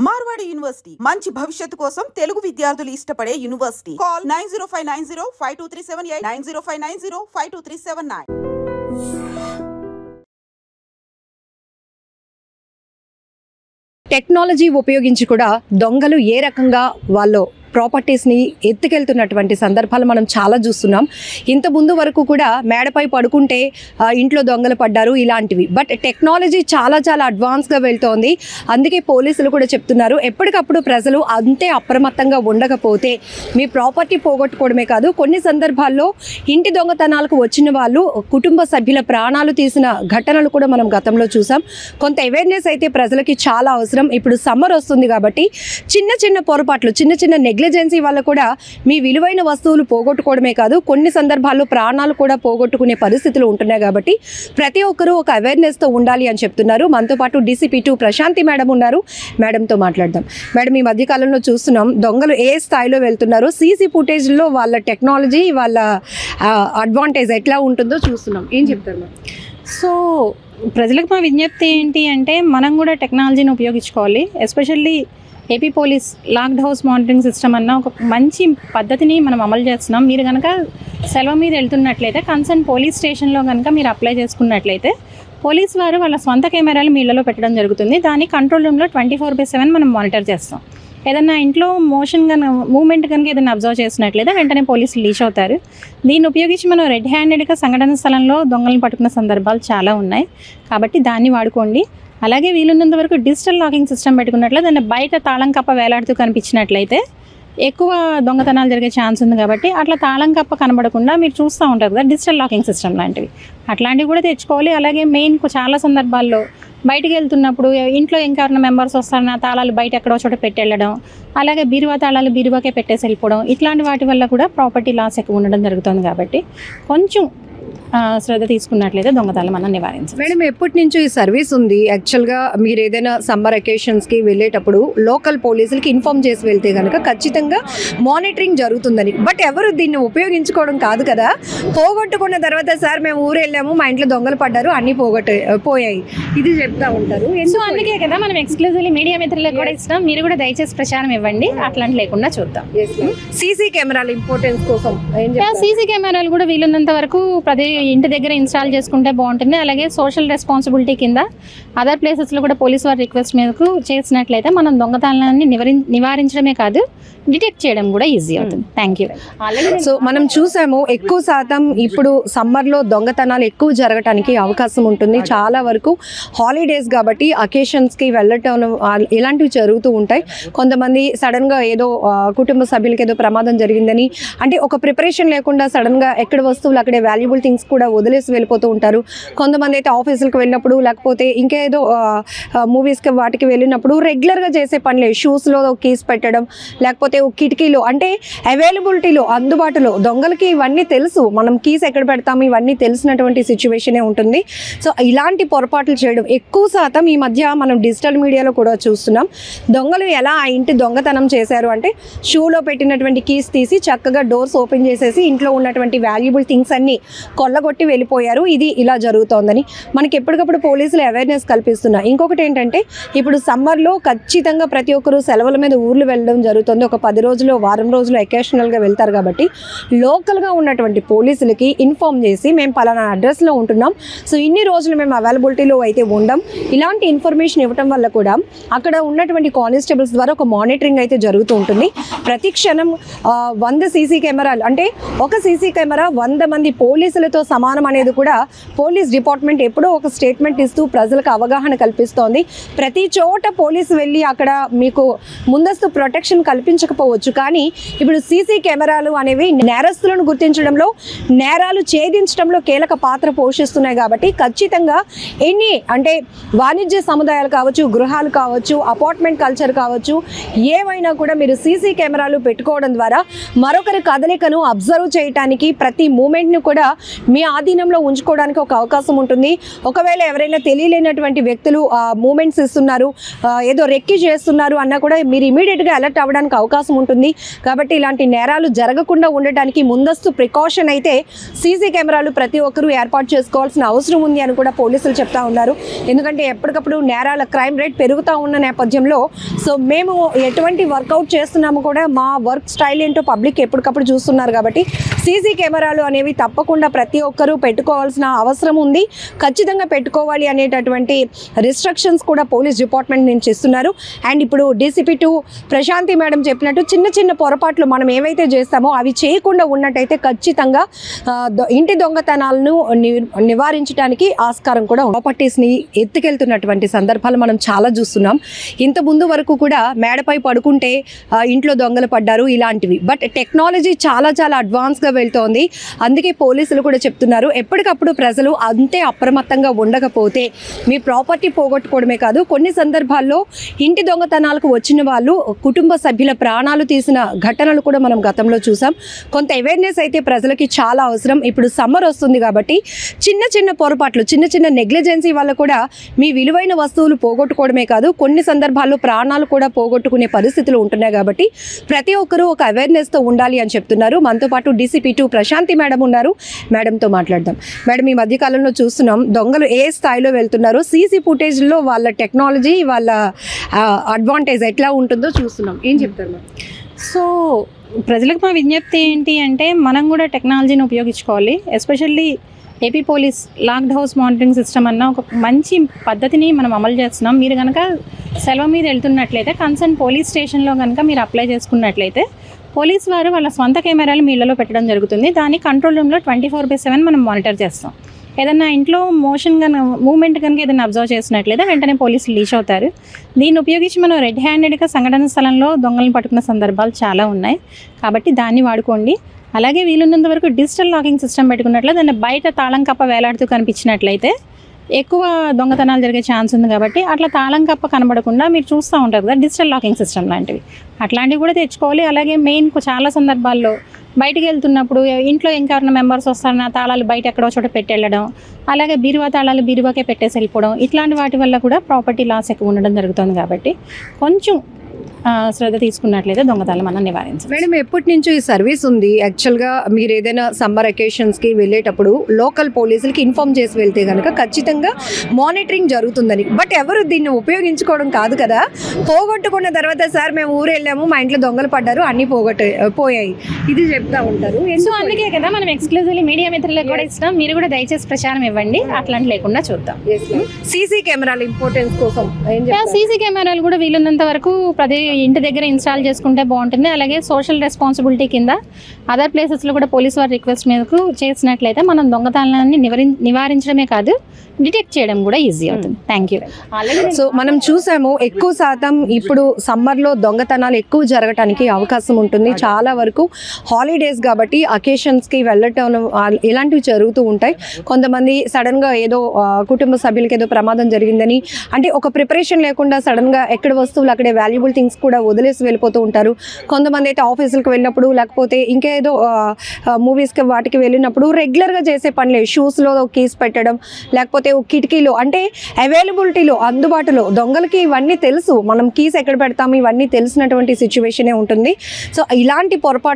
Marwadi university మంచి భవిష్యత్తు కోసం తెలుగు విద్యార్థులు ఇష్టపడే యూనివర్సిటీ. కాల్ 9059052378 9059052379. టెక్నాలజీ ఉపయోగించి కూడా దొంగలు ఏ రకంగా వాళ్ళు ప్రాపర్టీస్ని ఎత్తుకెళ్తున్నటువంటి సందర్భాలు మనం చాలా చూస్తున్నాం. ఇంత ముందు వరకు కూడా మేడపై పడుకుంటే ఇంట్లో దొంగలు పడ్డారు ఇలాంటివి. బట్ టెక్నాలజీ చాలా చాలా అడ్వాన్స్గా వెళ్తోంది. అందుకే పోలీసులు కూడా చెప్తున్నారు, ఎప్పటికప్పుడు ప్రజలు అంతే అప్రమత్తంగా ఉండకపోతే మీ ప్రాపర్టీ పోగొట్టుకోవడమే కాదు, కొన్ని సందర్భాల్లో ఇంటి దొంగతనాలకు వచ్చిన వాళ్ళు కుటుంబ సభ్యుల ప్రాణాలు తీసిన ఘటనలు కూడా మనం గతంలో చూసాం. కొంత అవేర్నెస్ అయితే ప్రజలకి చాలా అవసరం. ఇప్పుడు సమ్మర్ వస్తుంది కాబట్టి చిన్న చిన్న పొరపాట్లు, చిన్న చిన్న నెగ్లిజెన్సీ వల్ల కూడా మీ విలువైన వస్తువులు పోగొట్టుకోవడమే కాదు, కొన్ని సందర్భాల్లో ప్రాణాలు కూడా పోగొట్టుకునే పరిస్థితులు ఉంటున్నాయి. కాబట్టి ప్రతి ఒక్కరూ ఒక అవేర్నెస్తో ఉండాలి అని చెప్తున్నారు. మనతో పాటు DCP2 ప్రశాంతి మేడం ఉన్నారు. మేడంతో మాట్లాడదాం. మేడం, ఈ మధ్యకాలంలో చూస్తున్నాం దొంగలు ఏ స్థాయిలో వెళ్తున్నారో, సీసీ ఫుటేజ్లో వాళ్ళ టెక్నాలజీ, వాళ్ళ అడ్వాంటేజ్ ఎట్లా ఉంటుందో చూస్తున్నాం. ఏం చెప్తారు మేడం? సో ప్రజలకు మా విజ్ఞప్తి ఏంటి అంటే, మనం కూడా టెక్నాలజీని ఉపయోగించుకోవాలి. Especially AP police locked house monitoring system అన్న ఒక మంచి పద్ధతిని మనం అమలు చేస్తున్నాం. మీరు కనుక సెలవు మీద వెళ్తున్నట్లయితే కన్సర్న్ పోలీస్ స్టేషన్లో కనుక మీరు అప్లై చేసుకున్నట్లయితే పోలీస్ వారు వాళ్ళ స్వంత కెమెరాలు మీ ఇళ్లలో పెట్టడం జరుగుతుంది. దాన్ని కంట్రోల్ రూమ్లో 24/7 మనం మానిటర్ చేస్తాం. ఏదన్నా ఇంట్లో మూవ్మెంట్ కనుక ఏదైనా అబ్జర్వ్ చేసినట్లయితే వెంటనే పోలీసులు రీచ్ అవుతారు. దీన్ని ఉపయోగించి మనం రెడ్ హ్యాండెడ్గా సంఘటన స్థలంలో దొంగలను పట్టుకున్న సందర్భాలు చాలా ఉన్నాయి. కాబట్టి దాన్ని వాడుకోండి. అలాగే వీలున్నంత వరకు డిజిటల్ లాకింగ్ సిస్టమ్ పెట్టుకున్నట్లయితే దాన్ని బయట తాళం కప్ప వేలాడుతూ కనిపించినట్లయితే ఎక్కువ దొంగతనాలు జరిగే ఛాన్స్ ఉంది. కాబట్టి అట్లా తాళం కప్ప కనబడకుండా మీరు చూస్తూ ఉంటారు కదా, డిజిటల్ లాకింగ్ సిస్టమ్ లాంటివి, అట్లాంటివి కూడా తెచ్చుకోవాలి. అలాగే మెయిన్ చాలా సందర్భాల్లో బయటికి వెళ్తున్నప్పుడు ఇంట్లో ఇంకెవరైనా మెంబర్స్ వస్తారన్న తాళాలు బయట ఎక్కడో చోట పెట్టి వెళ్ళడం, అలాగే బీరువా తాళాలు బీరువాకే పెట్టేసి వెళ్ళిపోవడం, ఇట్లాంటి వాటి వల్ల కూడా ప్రాపర్టీ లాస్ ఎక్కువ ఉండడం జరుగుతుంది. కాబట్టి కొంచెం శ్రద్ధ తీసుకున్నట్లయితే దొంగతనాలు మనం నివారించాలి. మేడం, ఎప్పటి నుంచో ఈ సర్వీస్ ఉంది. యాక్చువల్గా మీరు ఏదైనా సమ్మర్ అకేషన్స్కి వెళ్ళేటప్పుడు లోకల్ పోలీసులకి ఇన్ఫార్మ్ చేసి వెళ్తే కనుక ఖచ్చితంగా మానిటరింగ్ జరుగుతుందని. బట్ ఎవరు దీన్ని ఉపయోగించుకోవడం కాదు కదా. పోగొట్టుకున్న తర్వాత సార్ మేము ఊరు వెళ్ళాము, మా ఇంట్లో దొంగలు పడ్డారు, అన్నీ పోయాయి, ఇది చెప్తా ఉంటారు. సో అందుకే కదా మనం ఎక్స్క్లూజివ్లీ మీడియా మిత్రులకు కూడా ఇస్తాం. మీరు కూడా దయచేసి ప్రచారం ఇవ్వండి, అట్లాంటి లేకుండా చూద్దాం. సీసీ కెమెరాల ఇంపార్టెన్స్ కోసం సీసీ కెమెరాలు కూడా వీలున్నంత వరకు ప్రతి ఇంటి దగ్గర ఇన్స్టాల్ చేసుకుంటే బాగుంటుంది. అలాగే సోషల్ రెస్పాన్సిబిలిటీ కింద అదర్ ప్లేసెస్లో కూడా పోలీస్ వారి రిక్వెస్ట్ మేరకు చేసినట్లయితే మనం దొంగతనాన్ని నివారించడమే కాదు, డిటెక్ట్ చేయడం కూడా ఈజీ అవుతుంది. Thank you. సో మనం చూసాము, ఎక్కువ శాతం ఇప్పుడు సమ్మర్లో దొంగతనాలు ఎక్కువ జరగటానికి అవకాశం ఉంటుంది. చాలా వరకు హాలిడేస్ కాబట్టి అకేషన్స్కి వెళ్ళటం ఇలాంటివి జరుగుతూ ఉంటాయి. కొంతమంది సడన్గా ఏదో కుటుంబ సభ్యులకి ఏదో ప్రమాదం జరిగిందని అంటే ఒక ప్రిపరేషన్ లేకుండా సడన్గా ఎక్కడ వస్తువులు అక్కడే వాల్యుబుల్ థింగ్స్ కూడా వదిలేసి వెళ్ళిపోతూ ఉంటారు. కొంతమంది అయితే ఆఫీసులకు వెళ్ళినప్పుడు లేకపోతే ఇంకేదో మూవీస్కి వాటికి వెళ్ళినప్పుడు రెగ్యులర్గా చేసే పనులే, షూస్లో కీస్ పెట్టడం, లేకపోతే కిటికీలో అంటే అవైలబిలిటీలో అందుబాటులో దొంగలకి ఇవన్నీ తెలుసు, మనం కీస్ ఎక్కడ పెడతాము ఇవన్నీ తెలిసినటువంటి సిచ్యువేషనే ఉంటుంది. సో ఇలాంటి పొరపాట్లు చేయడం ఎక్కువ శాతం ఈ మధ్య మనం డిజిటల్ మీడియాలో కూడా చూస్తున్నాం. దొంగలు ఎలా ఆ ఇంటి దొంగతనం చేశారు అంటే షూలో పెట్టినటువంటి కీస్ తీసి చక్కగా డోర్స్ ఓపెన్ చేసేసి ఇంట్లో ఉన్నటువంటి వాల్యుబుల్ థింగ్స్ అన్నీ కొల్లగొట్టి వెళ్ళిపోయారు. ఇది ఇలా జరుగుతోందని మనకి ఎప్పటికప్పుడు పోలీసులు అవేర్నెస్ కల్పిస్తున్నారు. ఇంకొకటి ఏంటంటే ఇప్పుడు సమ్మర్లో ఖచ్చితంగా ప్రతి ఒక్కరు సెలవుల మీద ఊర్లు వెళ్ళడం జరుగుతుంది. ఒక 10 రోజులు వారం రోజులు అకేషనల్గా వెళ్తారు. కాబట్టి లోకల్గా ఉన్నటువంటి పోలీసులకి ఇన్ఫార్మ్ చేసి మేము పలానా అడ్రస్లో ఉంటున్నాం, సో ఇన్ని రోజులు మేము అవైలబిలిటీలో అయితే ఉండం, ఇలాంటి ఇన్ఫర్మేషన్ ఇవ్వడం వల్ల కూడా అక్కడ ఉన్నటువంటి కానిస్టేబుల్స్ ద్వారా ఒక మానిటరింగ్ అయితే జరుగుతూ ఉంటుంది. ప్రతి క్షణం 100 సీసీ కెమెరాలు అంటే ఒక సీసీ కెమెరా 100 మంది పోలీసులతో సమానం అనేది కూడా పోలీస్ డిపార్ట్మెంట్ ఎప్పుడో ఒక స్టేట్మెంట్ ఇస్తూ ప్రజలకు అవగాహన కల్పిస్తోంది. ప్రతి చోట పోలీసు వెళ్ళి అక్కడ మీకు ముందస్తు ప్రొటెక్షన్ కల్పించకపోవచ్చు, కానీ ఇప్పుడు సీసీ కెమెరాలు అనేవి నేరస్తులను గుర్తించడంలో, నేరాలు ఛేదించడంలో కీలక పాత్ర పోషిస్తున్నాయి. కాబట్టి ఖచ్చితంగా ఎన్ని అంటే వాణిజ్య సముదాయాలు కావచ్చు, గృహాలు కావచ్చు, అపార్ట్మెంట్ కల్చర్ కావచ్చు, ఏవైనా కూడా మీరు సీసీ కెమెరాలు పెట్టుకోవడం ద్వారా మరొకరి కదలికను అబ్జర్వ్ చేయడానికి, ప్రతి మూమెంట్ను కూడా మీ ఆధీనంలో ఉంచుకోవడానికి ఒక అవకాశం ఉంటుంది. ఒకవేళ ఎవరైనా తెలియలేనటువంటి వ్యక్తులు మూమెంట్స్ ఇస్తున్నారు, ఏదో రెక్కి చేస్తున్నారు అన్నా కూడా మీరు ఇమీడియట్గా అలర్ట్ అవ్వడానికి అవకాశం ఉంటుంది. కాబట్టి ఇలాంటి నేరాలు జరగకుండా ఉండటానికి ముందస్తు ప్రికాషన్ అయితే సీసీ కెమెరాలు ప్రతి ఒక్కరూ ఏర్పాటు చేసుకోవాల్సిన అవసరం ఉంది అని కూడా పోలీసులు చెప్తా ఉన్నారు. ఎందుకంటే ఎప్పటికప్పుడు నేరాల క్రైమ్ రేట్ పెరుగుతూ ఉన్న నేపథ్యంలో సో మేము ఎటువంటి వర్కౌట్ చేస్తున్నాము కూడా మా వర్క్ స్టైల్ ఏంటో పబ్లిక్ ఎప్పటికప్పుడు చూస్తున్నారు. కాబట్టి సీసీ కెమెరాలు అనేవి తప్పకుండా ప్రతి ఒక్కరూ పెట్టుకోవాల్సిన అవసరం ఉంది. ఖచ్చితంగా పెట్టుకోవాలి అనేటటువంటి రిస్ట్రిక్షన్స్ కూడా పోలీస్ డిపార్ట్మెంట్ నుంచి ఇస్తున్నారు. అండ్ ఇప్పుడు డీసీపీ 2 ప్రశాంతి మేడం చెప్పినట్టు చిన్న చిన్న పొరపాట్లు మనం ఏవైతే చేస్తామో అవి చేయకుండా ఉన్నట్టయితే ఖచ్చితంగా ఇంటి దొంగతనాలను నివారించడానికి ఆస్కారం కూడా ప్రాపర్టీస్ని ఎత్తుకెళ్తున్నటువంటి సందర్భాలు మనం చాలా చూస్తున్నాం. ఇంత ముందు వరకు కూడా మేడపై పడుకుంటే ఇంట్లో దొంగలు పడ్డారు ఇలాంటివి. బట్ టెక్నాలజీ చాలా చాలా అడ్వాన్స్గా వెళ్తోంది. అందుకే పోలీసులు కూడా చెప్తున్నారు ఎప్పటికప్పుడు ప్రజలు అంతే అప్రమత్తంగా ఉండకపోతే మీ ప్రాపర్టీ పోగొట్టుకోవడమే కాదు, కొన్ని సందర్భాల్లో ఇంటి దొంగతనాలకు వచ్చిన వాళ్ళు కుటుంబ సభ్యుల ప్రాణాలు తీసిన ఘటనలు కూడా మనం గతంలో చూసాం. కొంత అవేర్నెస్ అయితే ప్రజలకి చాలా అవసరం. ఇప్పుడు సమ్మర్ వస్తుంది కాబట్టి చిన్న చిన్న పొరపాట్లు, చిన్న చిన్న నెగ్లిజెన్సీ వల్ల కూడా మీ విలువైన వస్తువులు పోగొట్టుకోవడమే కాదు, కొన్ని సందర్భాల్లో ప్రాణాలు కూడా పోగొట్టుకునే పరిస్థితులు ఉంటున్నాయి. కాబట్టి ప్రతి ఒక్కరూ ఒక అవేర్నెస్తో ఉండాలి అని చెప్తున్నారు. మనతో పాటు డీసీపీ 2 ప్రశాంతి మేడం ఉన్నారు. మేడంతో మాట్లాడదాం. మేడం, ఈ మధ్యకాలంలో చూస్తున్నాం దొంగలు ఏ స్థాయిలో వెళ్తున్నారో, సీసీ ఫుటేజ్లో వాళ్ళ టెక్నాలజీ, వాళ్ళ అడ్వాంటేజ్ ఎట్లా ఉంటుందో చూస్తున్నాం. ఏం చెప్తారు మేడం? సో ప్రజలకు మా విజ్ఞప్తి ఏంటి అంటే మనం కూడా టెక్నాలజీని ఉపయోగించుకోవాలి. Especially AP police locked house monitoring system అన్న ఒక మంచి పద్ధతిని మనం అమలు చేస్తున్నాం. మీరు కనుక సెలవు మీద వెళ్తున్నట్లయితే కన్సర్న్ పోలీస్ స్టేషన్లో కనుక మీరు అప్లై చేసుకున్నట్లయితే పోలీస్ వారు వాళ్ళ స్వంత కెమెరాలు మీ ఇళ్లలో పెట్టడం జరుగుతుంది. దాన్ని కంట్రోల్ రూమ్లో 24/7 మనం మానిటర్ చేస్తాం. ఏదన్నా ఇంట్లో మూమెంట్ కనుక ఏదైనా అబ్జర్వ్ చేసినట్లయితే వెంటనే పోలీసులు రీచ్ అవుతారు. దీన్ని ఉపయోగించి మనం రెడ్ హ్యాండెడ్గా సంఘటన స్థలంలో దొంగలను పట్టుకున్న సందర్భాలు చాలా ఉన్నాయి. కాబట్టి దాన్ని వాడుకోండి. అలాగే వీలున్నంత వరకు డిజిటల్ లాకింగ్ సిస్టమ్ పెట్టుకున్నట్లయితే దాన్ని బయట తాళం కప్ప వేలాడుతూ కనిపించినట్లయితే ఎక్కువ దొంగతనాలు జరిగే ఛాన్స్ ఉంది. కాబట్టి అట్లా తాళం కప్ప కనబడకుండా మీరు చూస్తూ ఉంటారు కదా డిజిటల్ లాకింగ్ సిస్టమ్ లాంటివి, అట్లాంటివి కూడా తెచ్చుకోవాలి. అలాగే మెయిన్ చాలా సందర్భాల్లో బయటికి వెళ్తున్నప్పుడు ఇంట్లో ఇంకెవరైనా మెంబర్స్ వస్తారన్న తాళాలు బయట ఎక్కడో చోట పెట్టి వెళ్ళడం, అలాగే బీరువా తాళాలు బీరువాకే పెట్టేసి వెళ్ళిపోవడం, ఇట్లాంటి వాటి వల్ల కూడా ప్రాపర్టీ లాస్ ఎక్కువ ఉండడం జరుగుతుంది. కాబట్టి కొంచెం శ్రద్ధ తీసుకున్నట్లయితే దొంగతనాలు మనం నివారించాలి. మేడం, ఎప్పటి నుంచో ఈ సర్వీస్ ఉంది. యాక్చువల్గా మీరు ఏదైనా సమ్మర్ అకేషన్స్కి వెళ్ళేటప్పుడు లోకల్ పోలీసులకి ఇన్ఫార్మ్ చేసి వెళ్తే కనుక ఖచ్చితంగా మానిటరింగ్ జరుగుతుందని. బట్ ఎవరు దీన్ని ఉపయోగించుకోవడం కాదు కదా. పోగొట్టుకున్న తర్వాత సార్ మేము ఊరు వెళ్ళాము, మా ఇంట్లో దొంగలు పడ్డారు, అన్నీ పోయాయి, ఇది చెప్తా ఉంటారు. సో అందుకే కదా మనం ఎక్స్క్లూజివ్లీ మీడియా మిత్రులకు కూడా ఇస్తాం. మీరు కూడా దయచేసి ప్రచారం ఇవ్వండి, అట్లాంటి లేకుండా చూద్దాం. సీసీ కెమెరాల ఇంపార్టెన్స్ కోసం సీసీ కెమెరాలు కూడా వీలున్నంత వరకు ప్రతి ఇంటి దగ్గర ఇన్స్టాల్ చేసుకుంటే బాగుంటుంది. అలాగే సోషల్ రెస్పాన్సిబిలిటీ కింద అదర్ ప్లేసెస్లో కూడా పోలీస్ వారి రిక్వెస్ట్ మేరకు చేసినట్లయితే మనం దొంగతనాన్ని నివారించడమే కాదు డిటెక్ట్ చేయడం కూడా ఈజీ అవుతుంది. Thank you. సో మనం చూసాము ఎక్కువ శాతం ఇప్పుడు సమ్మర్లో దొంగతనాలు ఎక్కువ జరగటానికి అవకాశం ఉంటుంది. చాలా వరకు హాలిడేస్ కాబట్టి అకేషన్స్కి వెళ్ళటం ఇలాంటివి జరుగుతూ ఉంటాయి. కొంతమంది సడన్గా ఏదో కుటుంబ సభ్యులకి ఏదో ప్రమాదం జరిగిందని అంటే ఒక ప్రిపరేషన్ లేకుండా సడన్గా ఎక్కడ వస్తువులు అక్కడే వాల్యుబుల్ థింగ్స్ కూడా వదిలేసి వెళ్ళిపోతూ ఉంటారు. కొంతమంది అయితే ఆఫీసులకు వెళ్ళినప్పుడు లేకపోతే ఇంకేదో మూవీస్కి వాటికి వెళ్ళినప్పుడు రెగ్యులర్గా చేసే పనులే షూస్లో కీస్ పెట్టడం, లేకపోతే కిటికీలో అంటే అవైలబిలిటీలో అందుబాటులో దొంగలకి ఇవన్నీ తెలుసు. మనం కీస్ ఎక్కడ పెడతాము ఇవన్నీ తెలిసినటువంటి సిచ్యువేషనే ఉంటుంది. సో ఇలాంటి పొరపాటు